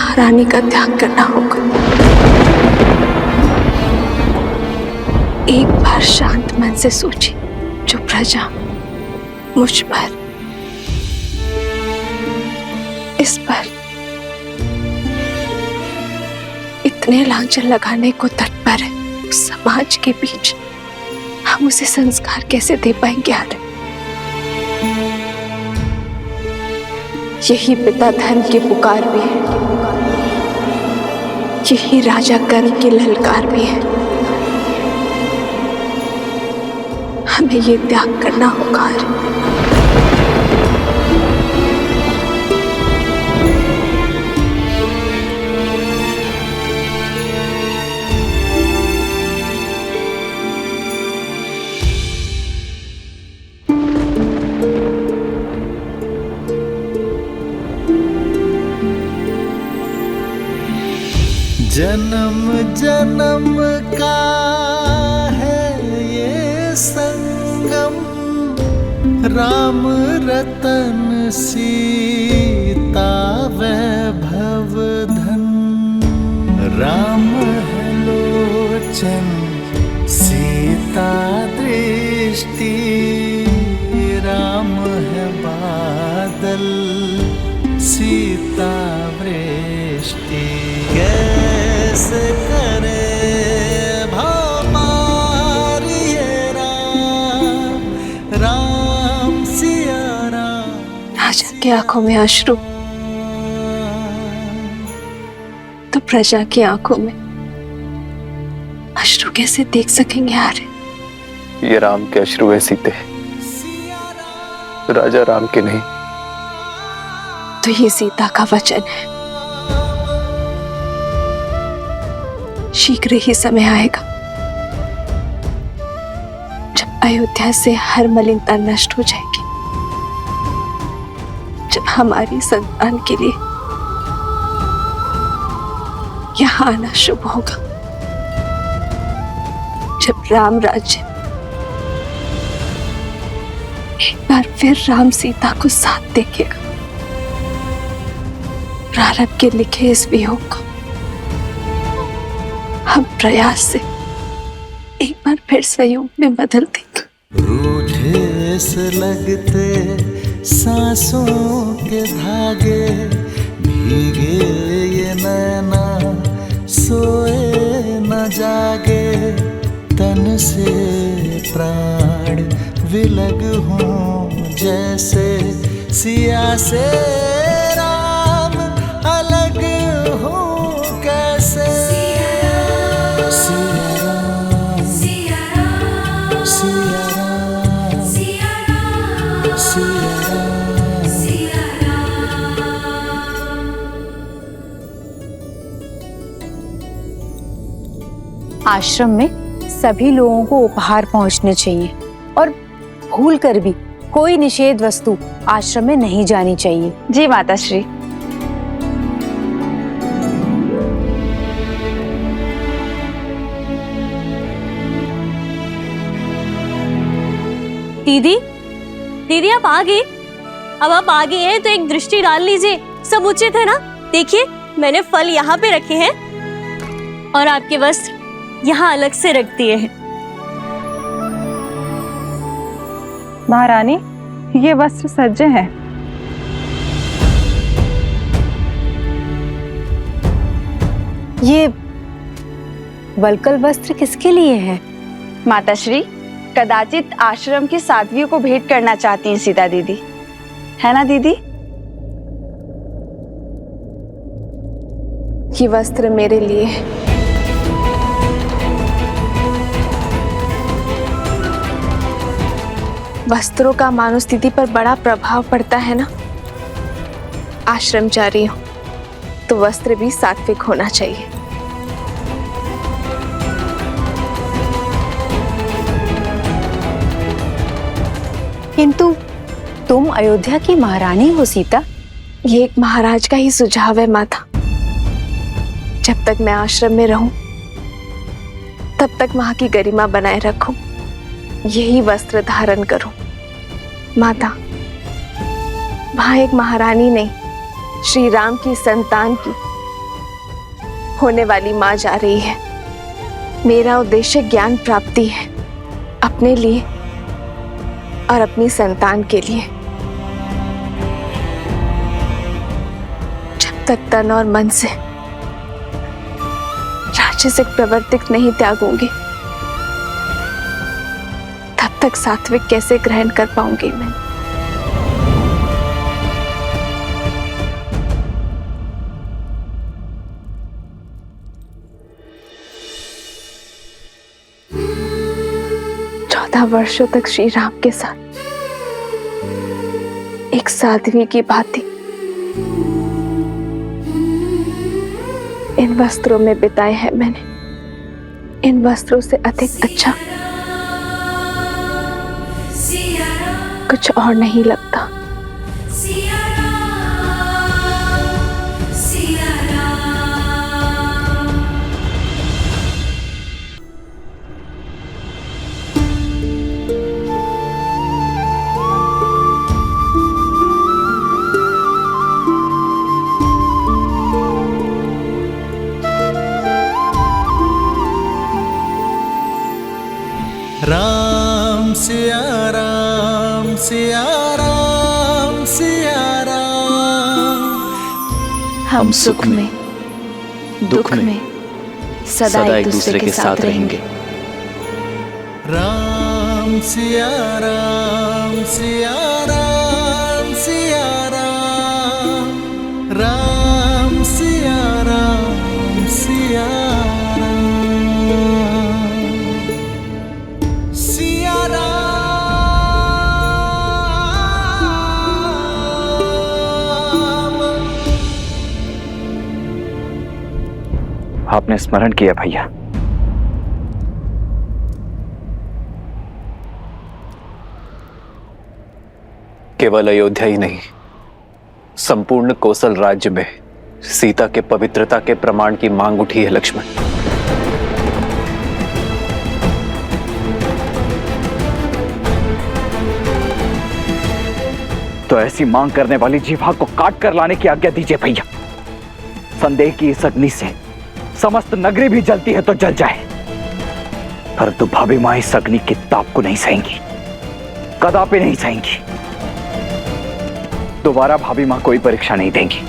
महारानी का त्याग करना होगा। एक बार शांत मन से सोचिए, जो प्रजा मुझ पर, इस पर इतने लांछन लगाने को तत्पर है, उस समाज के बीच हम उसे संस्कार कैसे दे पाएंगे यार? यही पिता धर्म की पुकार भी है, यही राजा कर्म की ललकार भी है। हमें ये त्याग करना होगा। जन्म जन्म का है ये संगम, राम रतन सीता वैभव धन। राम है लोचन सीता दृष्टि, राम है बादल सीता वृष्टि। कैसे करे भवपार ये राम, राम सिया राम। राजा की आंखों में अश्रु तो प्रजा की आंखों में अश्रु कैसे देख सकेंगे यार? ये राम के अश्रु है सीते, राजा राम के नहीं। तो ये सीता का वचन है, शीघ्र ही समय आएगा जब अयोध्या से हर मलिनता नष्ट हो जाएगी, जब हमारी संतान के लिए यहाँ आना शुभ होगा, जब राम राज्य एक बार फिर राम सीता को साथ देखेगा। प्रारब्ध के लिखे इस वियोग को हम प्रयास से एक बार फिर संयोग में बदल देंगे। रूठे से लगते सांसों के धागे, भीगे ये नैना सोए न जागे। तन से प्राण विलग हों जैसे, सिया से राम अलग हो कैसे। आश्रम में सभी लोगों को उपहार पहुंचने चाहिए और भूल कर भी कोई निषेध वस्तु आश्रम में नहीं जानी चाहिए। जी माताश्री। दीदी, दीदी आप आ गए? अब आप आ गए हैं तो एक दृष्टि डाल लीजिए, सब उचित है ना? देखिए मैंने फल यहाँ पे रखे हैं और आपके वस्त्र यहाँ अलग से रख दिए हैं। महारानी, ये वस्त्र सज्जे हैं। ये वलकल वस्त्र किसके लिए है? माताश्री, कदाचित आश्रम की साध्वियों को भेंट करना चाहती हैं सीता दीदी, है ना दीदी? ये वस्त्र मेरे लिए है। वस्त्रों का मानव स्थिति पर बड़ा प्रभाव पड़ता है ना। आश्रम जा रही हूं तो वस्त्र भी सात्विक होना चाहिए। किंतु तुम अयोध्या की महारानी हो सीता। ये एक महाराज का ही सुझाव है माता। जब तक मैं आश्रम में रहूं तब तक वहां की गरिमा बनाए रखूं, यही वस्त्र धारण करूं। माता, वहां एक महारानी नहीं, श्री राम की संतान की होने वाली माँ जा रही है। मेरा उद्देश्य ज्ञान प्राप्ति है, अपने लिए और अपनी संतान के लिए। जब तक तन और मन से राजसिक प्रवृत्ति नहीं त्यागूंगी, तब तक सात्विक कैसे ग्रहण कर पाऊंगी मैं। वर्षों तक श्री राम के साथ एक साध्वी की भांति इन वस्त्रों में बिताए हैं मैंने। इन वस्त्रों से अधिक अच्छा कुछ और नहीं लगता। राम सिया राम सिया राम सिया राम। हम सुख में दुख में सदा एक दूसरे के साथ रहेंगे। राम सिया राम सिया राम सिया राम। राम सिया राम सिया आपने स्मरण किया भैया। केवल अयोध्या ही नहीं, संपूर्ण कौशल राज्य में सीता के पवित्रता के प्रमाण की मांग उठी है लक्ष्मण। तो ऐसी मांग करने वाली जीवा को काट कर लाने की आज्ञा दीजिए भैया। संदेह की इस अग्नि से समस्त नगरी भी जलती है तो जल जाए, परंतु भाभी मां इस अग्नि की ताप को नहीं सहेंगी, कदापि नहीं सहेंगी। दोबारा भाभी मां कोई परीक्षा नहीं देंगी।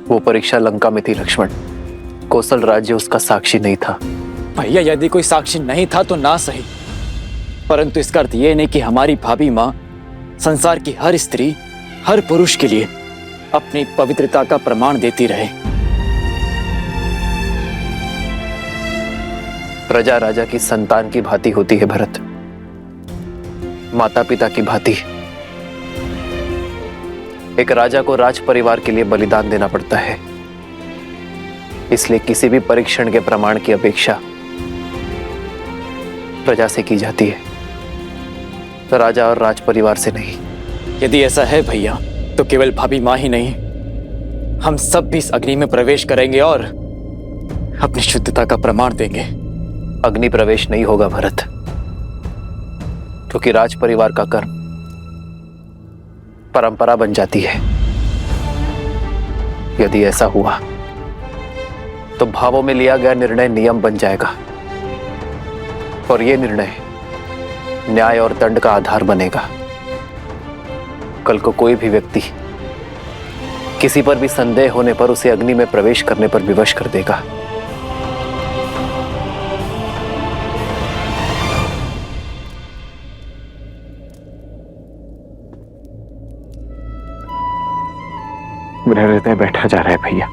वो परीक्षा लंका में थी लक्ष्मण, कौशल राज्य उसका साक्षी नहीं था। भैया यदि कोई साक्षी नहीं था तो ना सही, परंतु इसका अर्थ यह नहीं कि हमारी भाभी मां संसार की हर स्त्री हर पुरुष के लिए अपनी पवित्रता का प्रमाण देती रहे। प्रजा राजा की संतान की भांति होती है भरत, माता पिता की भांति। एक राजा को राज परिवार के लिए बलिदान देना पड़ता है, इसलिए किसी भी परीक्षण के प्रमाण की अपेक्षा प्रजा से की जाती है, राजा और राज परिवार से नहीं। यदि ऐसा है भैया तो केवल भाभी मां ही नहीं, हम सब भी इस अग्नि में प्रवेश करेंगे और अपनी शुद्धता का प्रमाण देंगे। अग्नि प्रवेश नहीं होगा भरत, क्योंकि राज परिवार का कर्म परंपरा बन जाती है। यदि ऐसा हुआ तो भावों में लिया गया निर्णय नियम बन जाएगा और यह निर्णय न्याय और दंड का आधार बनेगा। कल को कोई भी व्यक्ति किसी पर भी संदेह होने पर उसे अग्नि में प्रवेश करने पर विवश कर देगा। मेरा हृदय बैठा जा रहा है भैया।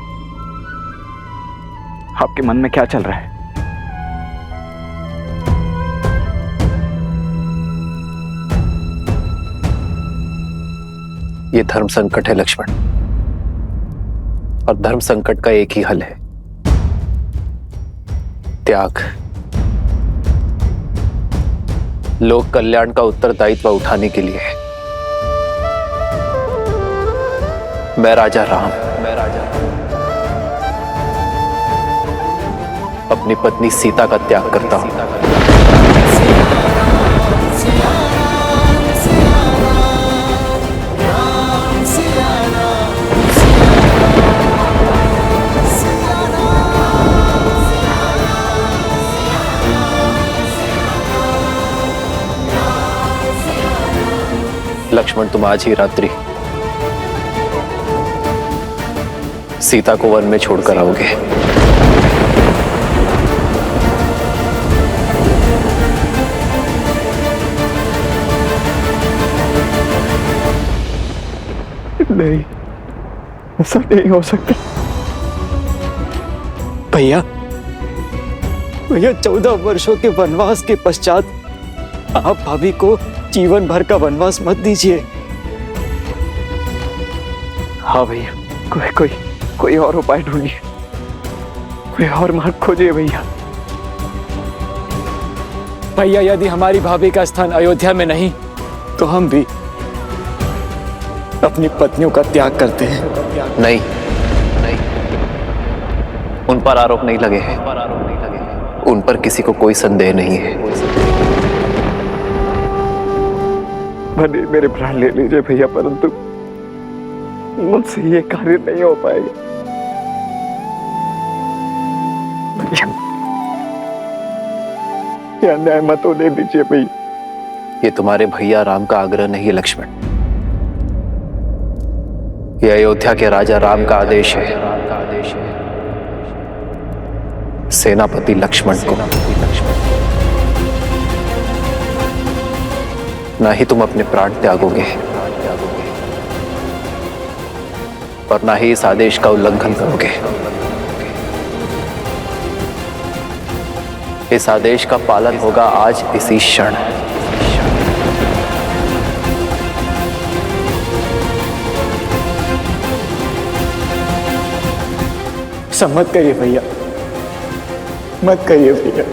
आपके मन में क्या चल रहा है? ये धर्म संकट है लक्ष्मण, और धर्म संकट का एक ही हल है, त्याग। लोक कल्याण का उत्तरदायित्व उठाने के लिए मैं राजा राम अपनी पत्नी सीता का त्याग करता हूं। लक्ष्मण तुम आज ही रात्रि सीता को वन में छोड़कर आओगे। नहीं, ऐसा नहीं हो सकता। भैया, 14 वर्षों के वनवास के पश्चात आप भाभी को जीवन भर का वनवास मत दीजिए। हाँ भैया, कोई और उपाय ढूंढिए, कोई और मार्ग खोजिए भैया। भैया, यदि हमारी भाभी का स्थान अयोध्या में नहीं तो हम भी अपनी पत्नियों का त्याग करते हैं। नहीं, उन पर आरोप नहीं लगे हैं, उन पर किसी को कोई संदेह नहीं है। भले मेरे प्राण ले लीजिए भैया, परंतु मुझसे ये कार्य नहीं हो पाएगा। ये अन्याय मत होने दीजिए भैया। ये तुम्हारे भैया राम का आग्रह नहीं है लक्ष्मण, ये अयोध्या के राजा राम का आदेश है सेनापति लक्ष्मण को। ना ही तुम अपने प्राण त्यागोगे और ना ही इस आदेश का उल्लंघन करोगे। इस आदेश का पालन होगा आज इसी क्षण। ऐसा मत करिए भैया, मत करिए भैया।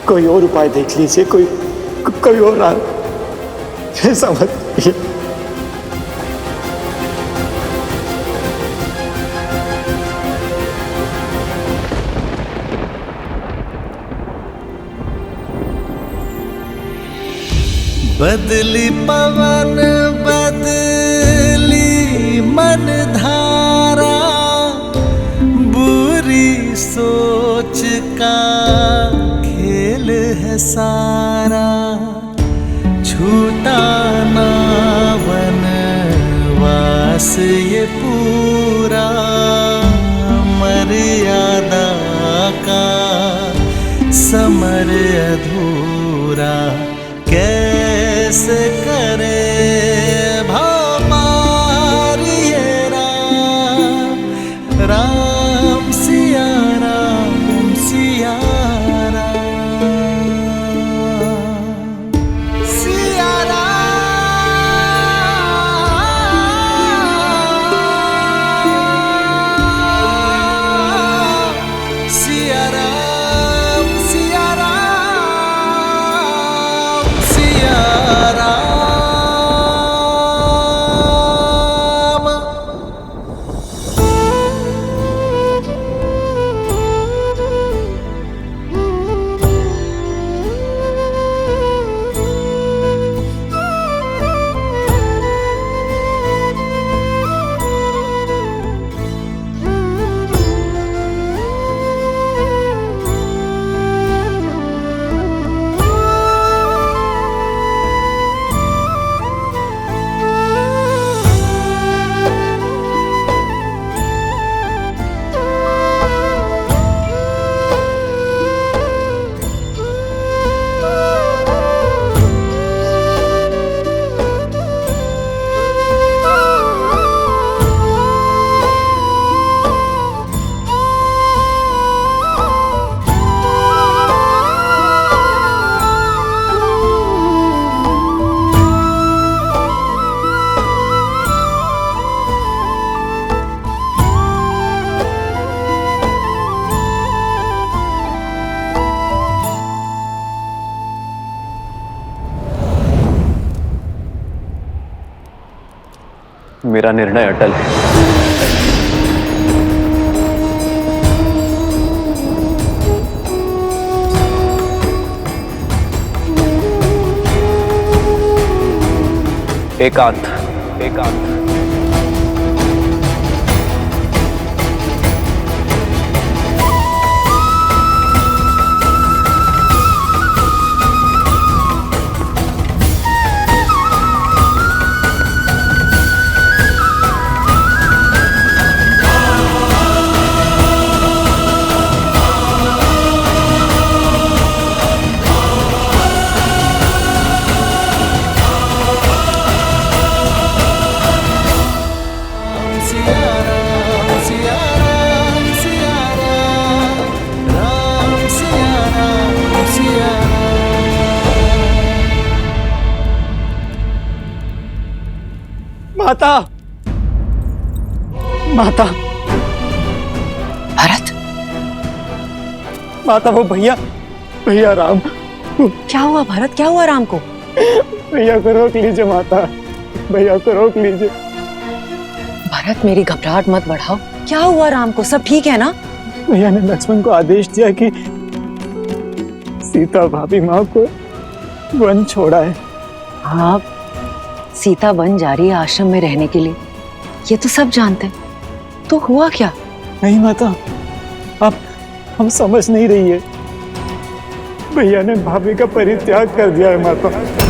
कोई और उपाय देख लीजिए, कोई और ऐसा मत करिए। बदली पवन बदली मन धारा, बुरी सोच का खेल है सारा। छूटा ना वनवास ये पूरा, मर्यादा का समर अधूरा। कैसे करे भामारी ये राम सिया राम सिया मेरा निर्णय अटल है। एकांत। माता, माता, भरत, माता वो भैया, भैया राम, क्या हुआ भरत? क्या हुआ राम को? भैया को रोक लीजिए माता, भैया को रोक लीजिए। भरत मेरी घबराहट मत बढ़ाओ। क्या हुआ राम को? सब ठीक है ना? भैया ने लक्ष्मण को आदेश दिया कि सीता भाभी माँ को वन छोड़ा है। हाँ, सीता वन जा रही है आश्रम में रहने के लिए, ये तो सब जानते हैं। तो हुआ क्या? नहीं माता, आप हम समझ नहीं रही है। भैया ने भाभी का परित्याग कर दिया है माता।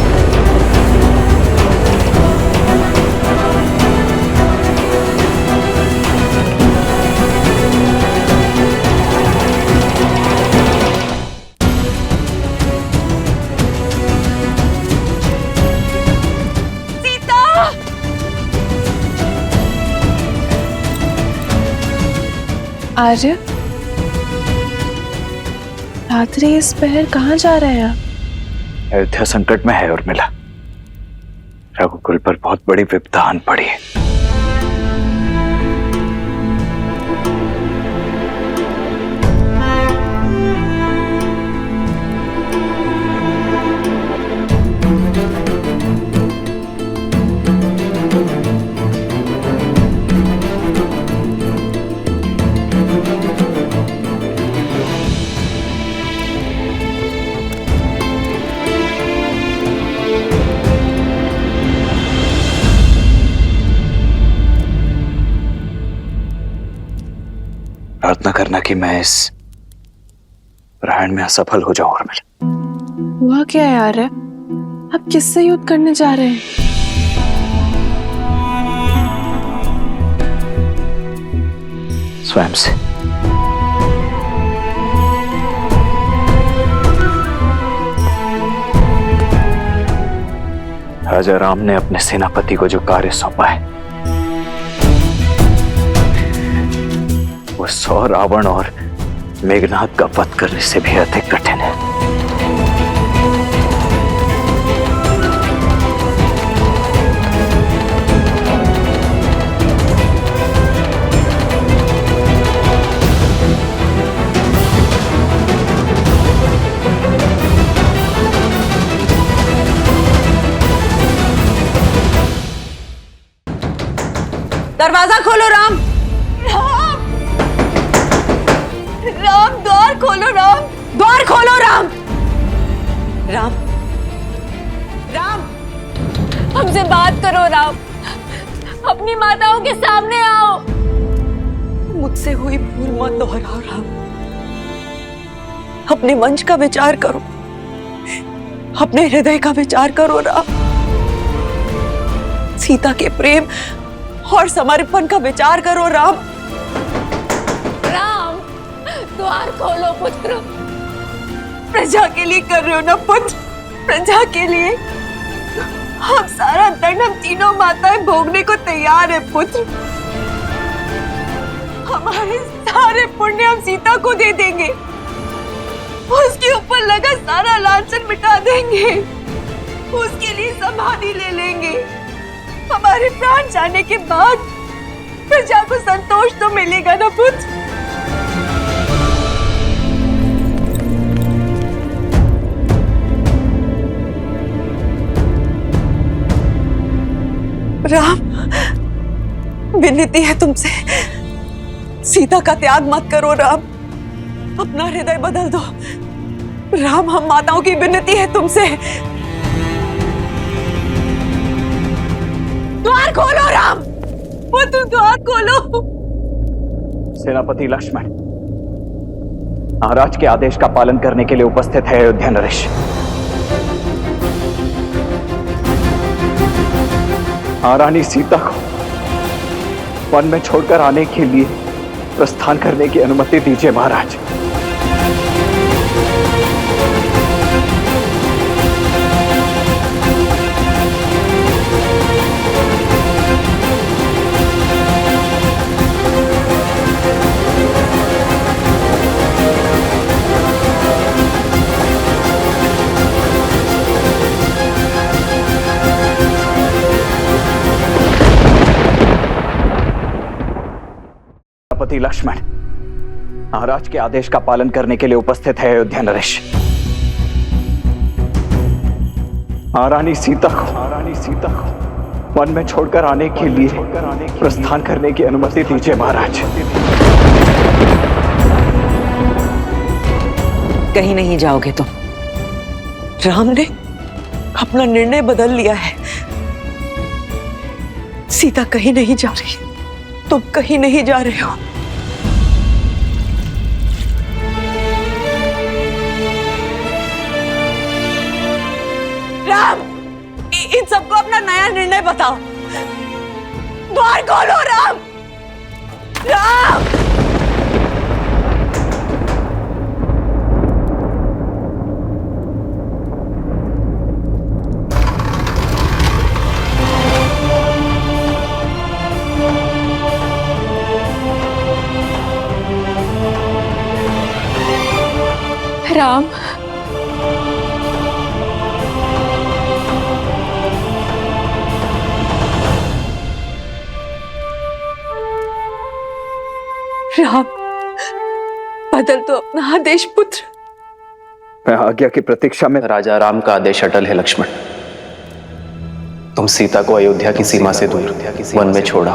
आर्य, रात्रि इस पहर कहाँ जा रहे हैं आप? अयोध्या संकट में है और मिला। रघुकुल पर बहुत बड़ी विपदा आन पड़ी है। प्रार्थना करना कि मैं इस प्रयाण में असफल हो जाऊं और मिले। हुआ क्या है आर्य? आप किससे युद्ध करने जा रहे हैं? स्वयं से। राजा राम ने अपने सेनापति को जो कार्य सौंपा है वो 100 रावण और मेघनाद का वध करने से भी अधिक कठिन है। दरवाजा खोलो राम। राम, द्वार खोलो राम, द्वार खोलो राम। राम, राम, हमसे बात करो राम, अपनी माताओं के सामने आओ। मुझसे हुई भूल मत दोहराओ राम। अपने वंश का विचार करो, अपने हृदय का विचार करो राम। सीता के प्रेम और समर्पण का विचार करो राम। राम, द्वार खोलो पुत्र। प्रजा के लिए कर रहे हो ना पुत्र, प्रजा के लिए। हम सारा दंड हम तीनों माताएं भोगने को तैयार है पुत्र। हमारे सारे पुण्य हम सीता को दे देंगे, उसके ऊपर लगा सारा लांछन मिटा देंगे, उसके लिए समाधि ले लेंगे। हमारे प्राण जाने के बाद प्रजा को संतोष तो मिलेगा ना पुत्र। राम, विनती है तुमसे, सीता का त्याग मत करो राम। अपना हृदय बदल दो राम। हम माताओं की विनती है तुमसे। द्वार खोलो राम। पुत्र, द्वार खोलो। सेनापति लक्ष्मण महाराज के आदेश का पालन करने के लिए उपस्थित है अयोध्या नरेश। महारानी सीता को वन में छोड़कर आने के लिए प्रस्थान करने की अनुमति दीजिए महाराज। पति लक्ष्मण महाराज के आदेश का पालन करने के लिए उपस्थित है अयोध्या नरेश। महारानी सीता को वन में छोड़कर आने के लिए प्रस्थान करने की अनुमति दीजिए महाराज। कहीं नहीं जाओगे तुम। राम ने अपना निर्णय बदल लिया है। सीता कहीं नहीं जा रही, तुम कहीं नहीं जा रहे हो। राम, इन सबको अपना नया निर्णय बताओ। द्वार खोलो राम। राम, राम, राम, बदल तो अपना आदेश पुत्र। मैं आज्ञा की प्रतीक्षा में। राजा राम का आदेश अटल है लक्ष्मण। तुम सीता को अयोध्या की सीमा से दूर वन में छोड़ा।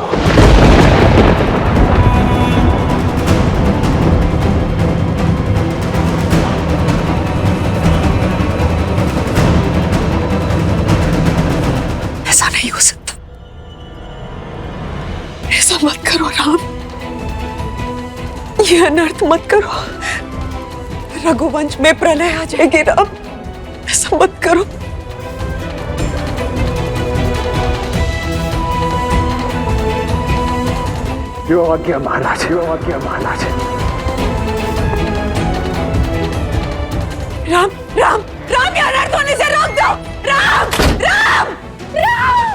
ऐसा नहीं हो सकता। ऐसा मत करो राम, ये अनर्थ मत करो। रघुवंश में प्रलय आ जाएगी राम, ऐसा मत करो। जो आज्ञा महाराज, जो आज्ञा महाराज। राम राम राम, ये अनर्थ होने से रोक दो। राम राम राम।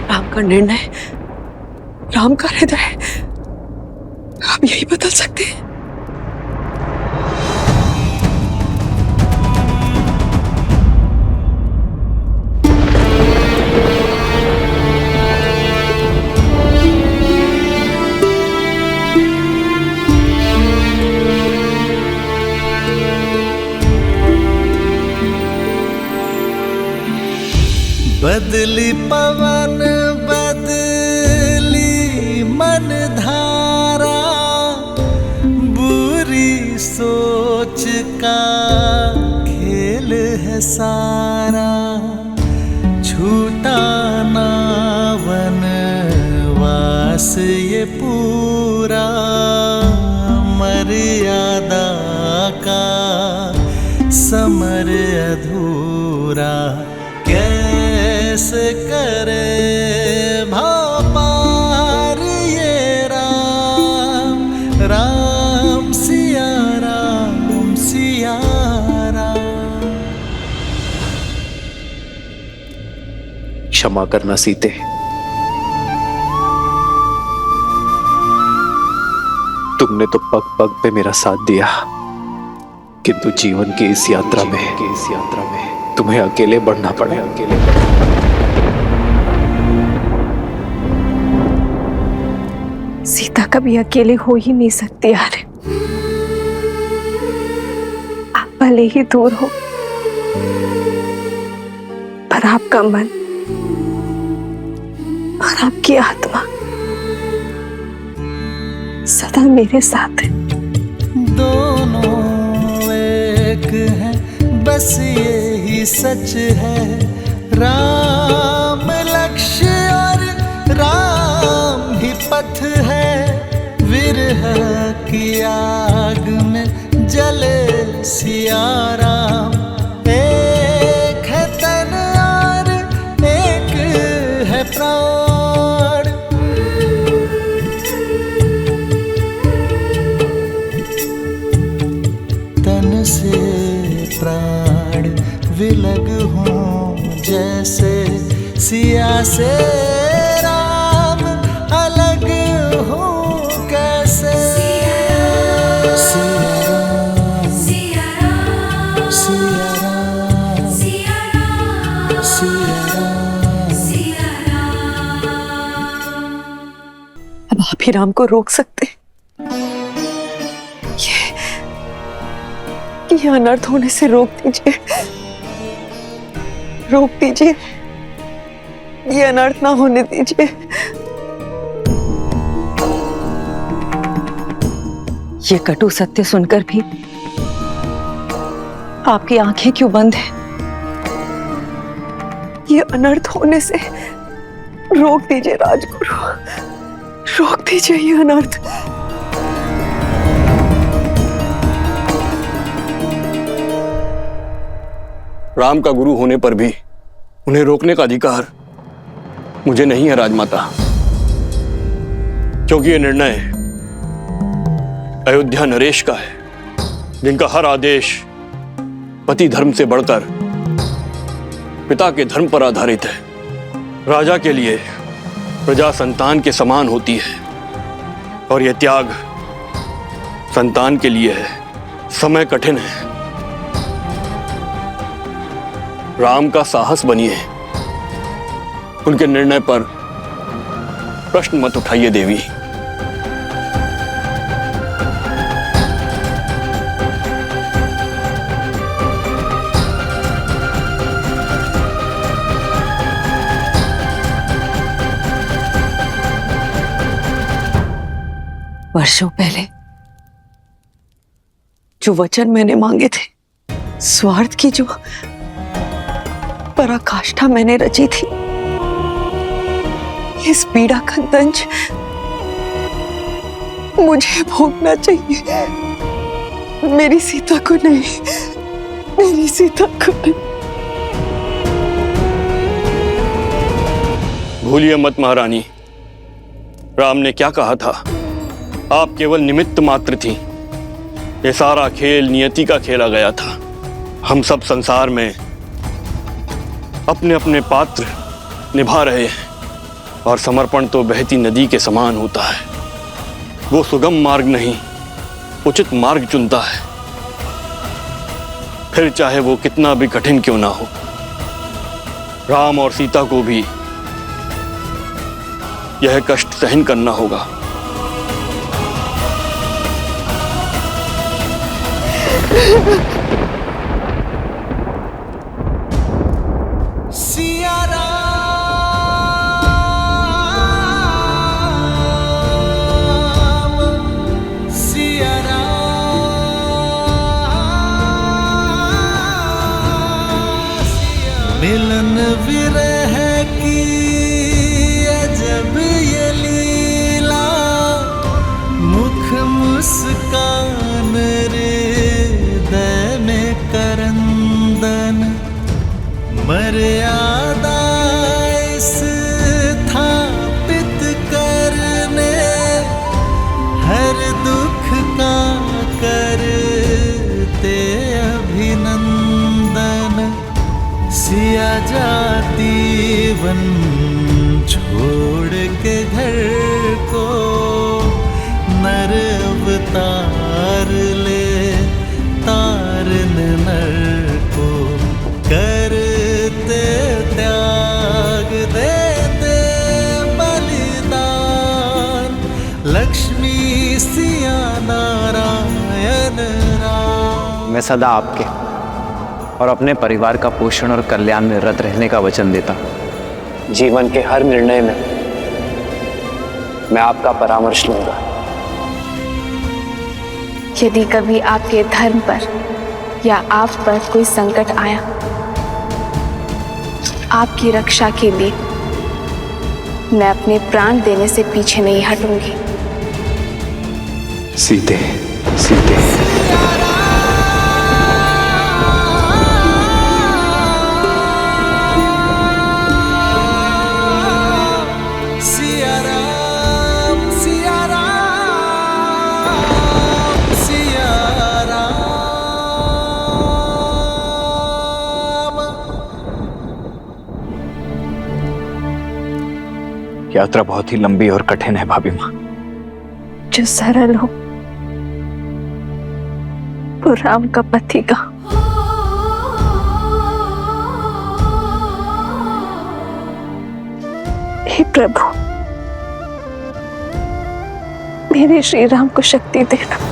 राम का निर्णय, राम का हृदय, आप यही बदल सकते हैं। बदली पवन बदली मन धारा, बुरी सोच का खेल है सारा। छूटा ना वनवास ये पूरा, मर्यादा का समर अधूरा। कैसे करे भापार ये राम, राम सिया राम सिया राम। क्षमा करना सीते, तुमने तो पग पग पे मेरा साथ दिया, किंतु जीवन की इस यात्रा में तुम्हें अकेले बढ़ना पड़े। सीता कभी अकेले हो ही नहीं सकती यार। आप भले ही दूर हो, पर आपका मन और आपकी आत्मा सदा मेरे साथ है। दोनों एक हैं, बस यही सच है। राम लक्ष्य और राम ही पथ है। विरह की आग में जले सिया राम। एक है तन और एक है प्राण। तन से प्राण विलग हों जैसे, सिया से राम अलग हो कैसे। सिया राम, सिया राम, सिया राम, सिया राम, अब आप ही राम को रोक सकते। ये अनर्थ होने से रोक दीजिए, रोक दीजिए, ये अनर्थ ना होने दीजिए। ये कटु सत्य सुनकर भी आपकी आंखें क्यों बंद हैं? ये अनर्थ होने से रोक दीजिए राजगुरु, रोक दीजिए ये अनर्थ। राम का गुरु होने पर भी उन्हें रोकने का अधिकार मुझे नहीं है राजमाता, क्योंकि यह निर्णय अयोध्या नरेश का है, जिनका हर आदेश पति धर्म से बढ़कर पिता के धर्म पर आधारित है। राजा के लिए प्रजा संतान के समान होती है, और यह त्याग संतान के लिए है। समय कठिन है, राम का साहस बनिए, उनके निर्णय पर प्रश्न मत उठाइए देवी। वर्षों पहले जो वचन मैंने मांगे थे, स्वार्थ की जो पराकाष्ठा मैंने रची थी, इस पीड़ा का दंश मुझे भोगना चाहिए, मेरी सीता को नहीं, मेरी सीता को नहीं। भूलिए मत महारानी, राम ने क्या कहा था? आप केवल निमित्त मात्र थी। ये सारा खेल नियति का खेला गया था। हम सब संसार में अपने अपने पात्र निभा रहे हैं, और समर्पण तो बहती नदी के समान होता है। वो सुगम मार्ग नहीं, उचित मार्ग चुनता है, फिर चाहे वो कितना भी कठिन क्यों ना हो। राम और सीता को भी यह कष्ट सहन करना होगा। सिया राम, सिया राम, मिलन विरह की अजब ये लीला, मुख मुस्कान हृदय में करंदन, मर्यादा स्थापित करने, हर दुख का करते अभिनंदन, सिया जाती वन छोड़ के घर को, नर अवतार ले तारन नर को, करते त्याग देते बलिदान, लक्ष्मी सिया नारायण राम। मैं सदा आपके और अपने परिवार का पोषण और कल्याण में रत रहने का वचन देता हूं। जीवन के हर निर्णय में मैं आपका परामर्श लूंगा। यदि कभी आपके धर्म पर या आप पर कोई संकट आया, आपकी रक्षा के लिए मैं अपने प्राण देने से पीछे नहीं हटूंगी। सीते, सीते। सिया राम, सिया राम, सिया राम। यात्रा बहुत ही लंबी और कठिन है भाभी माँ। जो सरल हो वो राम का पति का। हे प्रभु, मेरे श्री राम को शक्ति देना।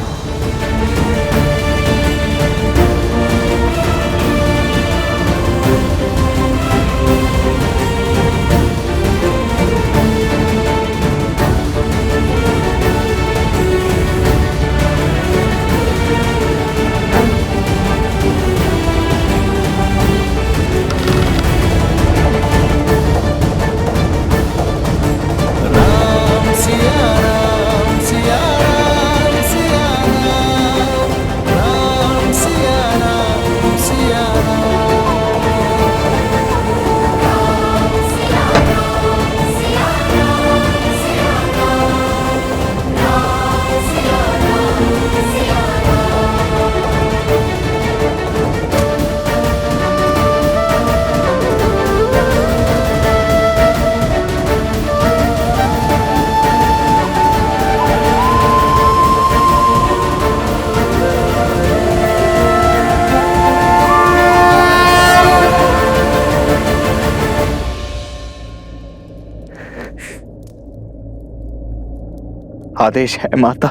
आदेश है माता।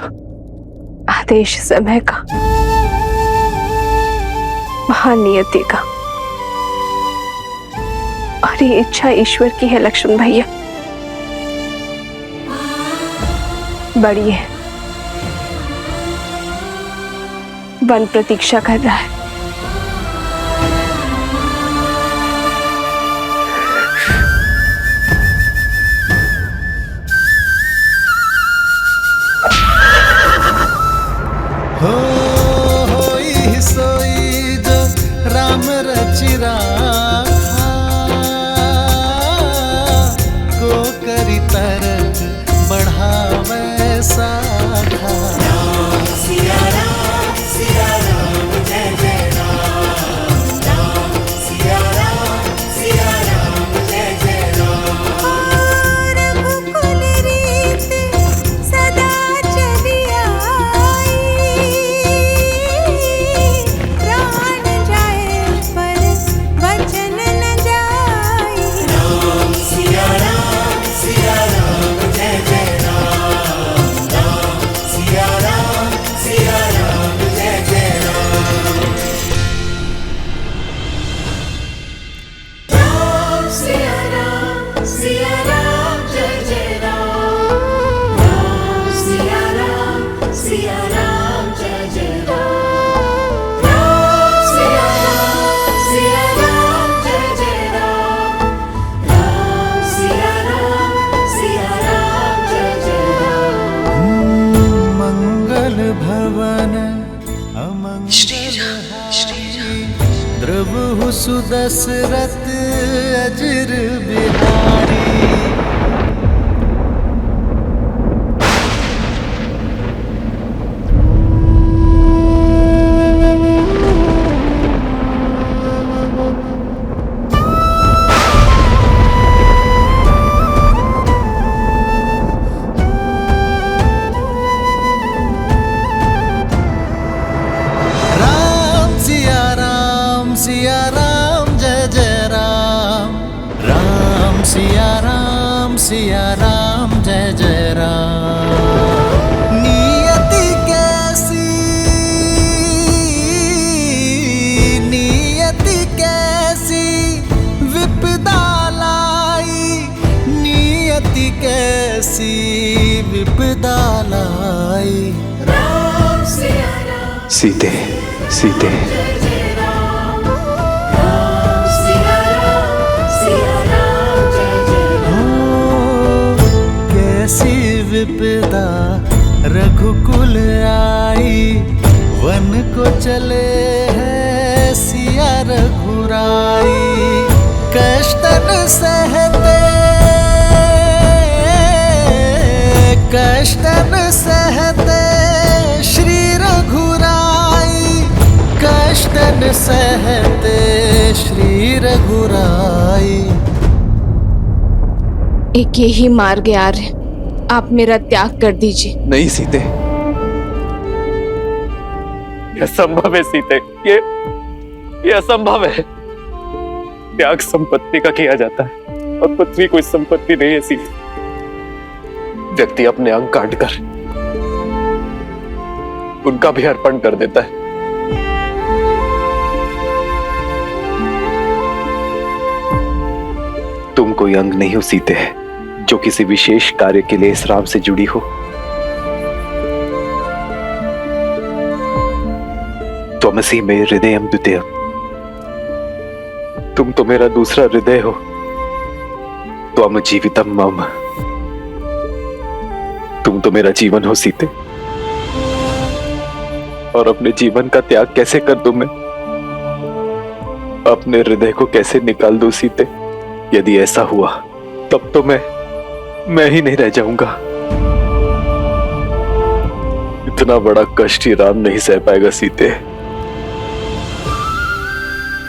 आदेश समय का, महानियति का, और ये इच्छा ईश्वर की है लक्ष्मण भैया। बड़ी है, वन प्रतीक्षा कर रहा है। होई सोई जो राम रचि राखा, को करी तरक बढ़ावे साखा। सिया राम जय जय राम, राम सिया राम जय जय राम। रघुकुल रीत सदा चली आई, प्राण जाए पर वचन न जाई। राम सिया राम जय जय राम, राम सिया राम जय जय राम। राम सिया राम जय जय राम, राम सिया राम जय जय राम। राम सिया राम जय जय राम, राम सिया राम जय जय राम। मंगल भवन अमंगल हारी, द्रवहु सुदशरथ अजर बिहारी। राम सिया राम जय जय राम, राम सिया राम जय जय राम। नियति कैसी विपदा लाई, नियति कैसी विपदा लाई। राम सिया राम सीते सीते कैसी विपदा रघुकुल आई, वन को चले हैं सिया रघुराई। कष्टन सहते श्री रघुराई, कष्टन सहते श्री रघुराई। एक यही मार्ग है आर्य, आप मेरा त्याग कर दीजिए। नहीं सीते, यह असंभव है सीते, ये असंभव है। त्याग संपत्ति का किया जाता है और पृथ्वी कोई संपत्ति नहीं है सीते। व्यक्ति अपने अंग काटकर उनका भी अर्पण कर देता है। तुम कोई अंग नहीं हो सीते, जो किसी विशेष कार्य के लिए इस राम से जुड़ी हो। त्वमसि मे हृदयम द्वितीयम, तुम तो मेरा दूसरा हृदय हो। त्वम जीवितम मम, तुम तो मेरा जीवन हो सीते। और अपने जीवन का त्याग कैसे कर दूं मैं, अपने हृदय को कैसे निकाल दूं सीते। यदि ऐसा हुआ तब तो मैं ही नहीं रह जाऊंगा। इतना बड़ा कष्ट ही राम नहीं सह पाएगा सीते।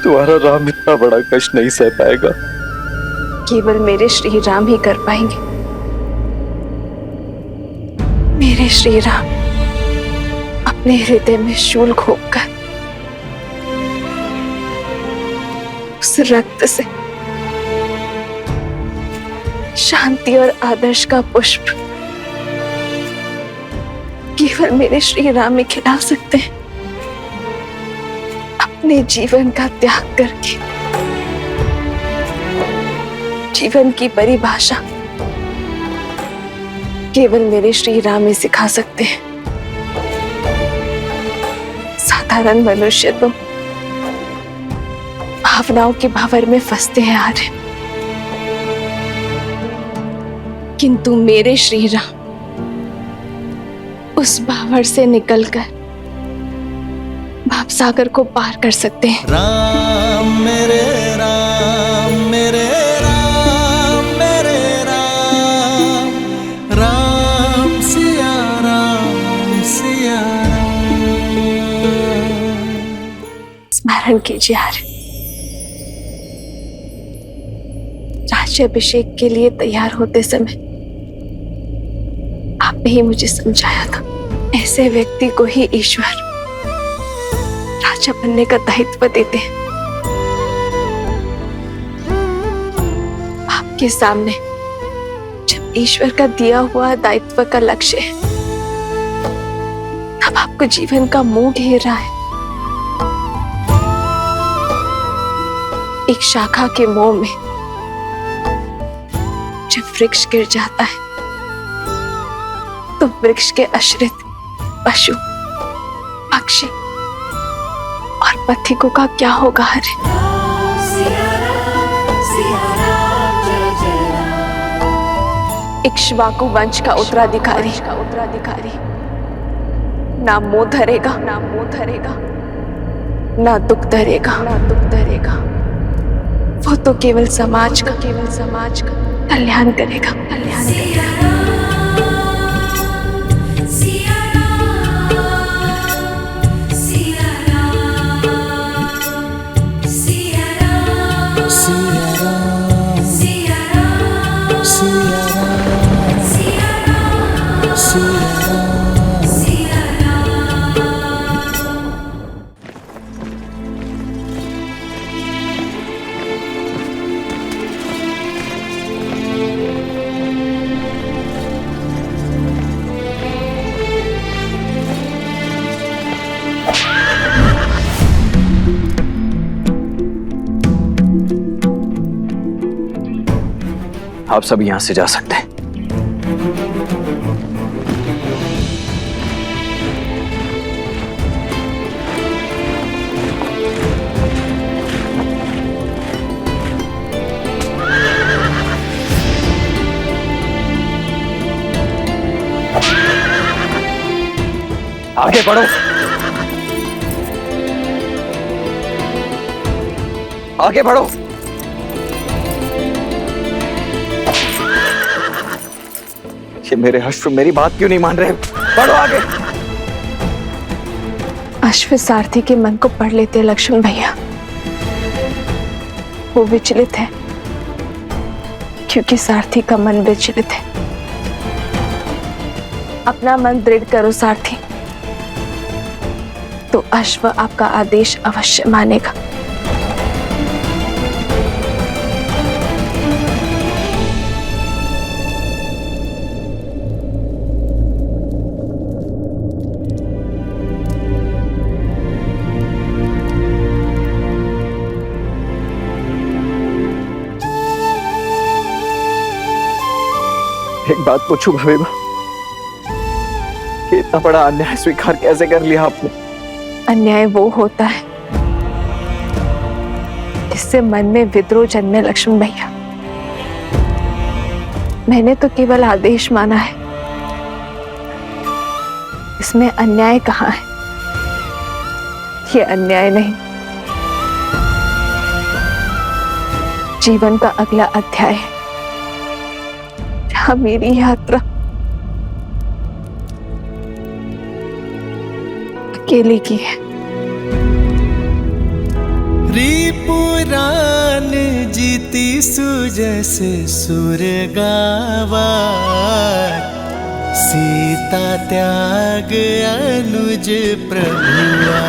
तुम्हारा राम इतना बड़ा कष्ट नहीं सह पाएगा। केवल मेरे श्री राम ही कर पाएंगे। मेरे श्री राम अपने हृदय में शूल घोंपकर उस रक्त से शांति और आदर्श का पुष्प केवल मेरे श्री राम में खिला सकते हैं। अपने जीवन का त्याग करके जीवन की परिभाषा केवल मेरे श्री राम ही सिखा सकते हैं। साधारण मनुष्य तो भावनाओं के भावर में फंसते हैं आर्य, किंतु मेरे श्री राम उस भावर से निकलकर भावसागर को पार कर सकते हैं। राम मेरे राम मेरे राम मेरे राम, राम सिया राम सिया राम। स्मरण कीजिए आर्य, राज्याभिषेक के लिए तैयार होते समय आपने ही मुझे समझाया था, ऐसे व्यक्ति को ही ईश्वर राजा बनने का दायित्व देते हैं। आपके सामने जब ईश्वर का दिया हुआ दायित्व का लक्ष्य है, तब आपको जीवन का मोह घेर रहा है। एक शाखा के मोह में जब वृक्ष गिर जाता है, तो वृक्ष के आश्रित पशु, पक्षी और पथिकों का क्या होगा? हरे इक्ष्वाकु वंश का उत्तराधिकारी ना मोह धरेगा, ना दुख धरेगा। वो तो केवल समाज का कल्याण करेगा। आप सब यहां से जा सकते हैं। आगे बढ़ो, आगे बढ़ो। ये मेरे अश्व मेरी बात क्यों नहीं मान रहे? बढ़ो आगे। अश्व सारथी के मन को पढ़ लेते हैं लक्ष्मण भैया। वो विचलित है क्योंकि सारथी का मन विचलित है। अपना मन दृढ़ करो सारथी, तो अश्व आपका आदेश अवश्य मानेगा। बात पूछू भाभी माँ, कि इतना बड़ा अन्याय स्वीकार कैसे कर लिया आपने? अन्याय वो होता है जिससे मन में विद्रोह जन्मे लक्ष्मण भैया। मैंने तो केवल आदेश माना है, इसमें अन्याय कहाँ है? ये अन्याय नहीं, जीवन का अगला अध्याय है जहां मेरी यात्रा अकेले की है। रिपुरान जीती सुजस सुर गावा, सीता त्याग अनुज प्रभुआ।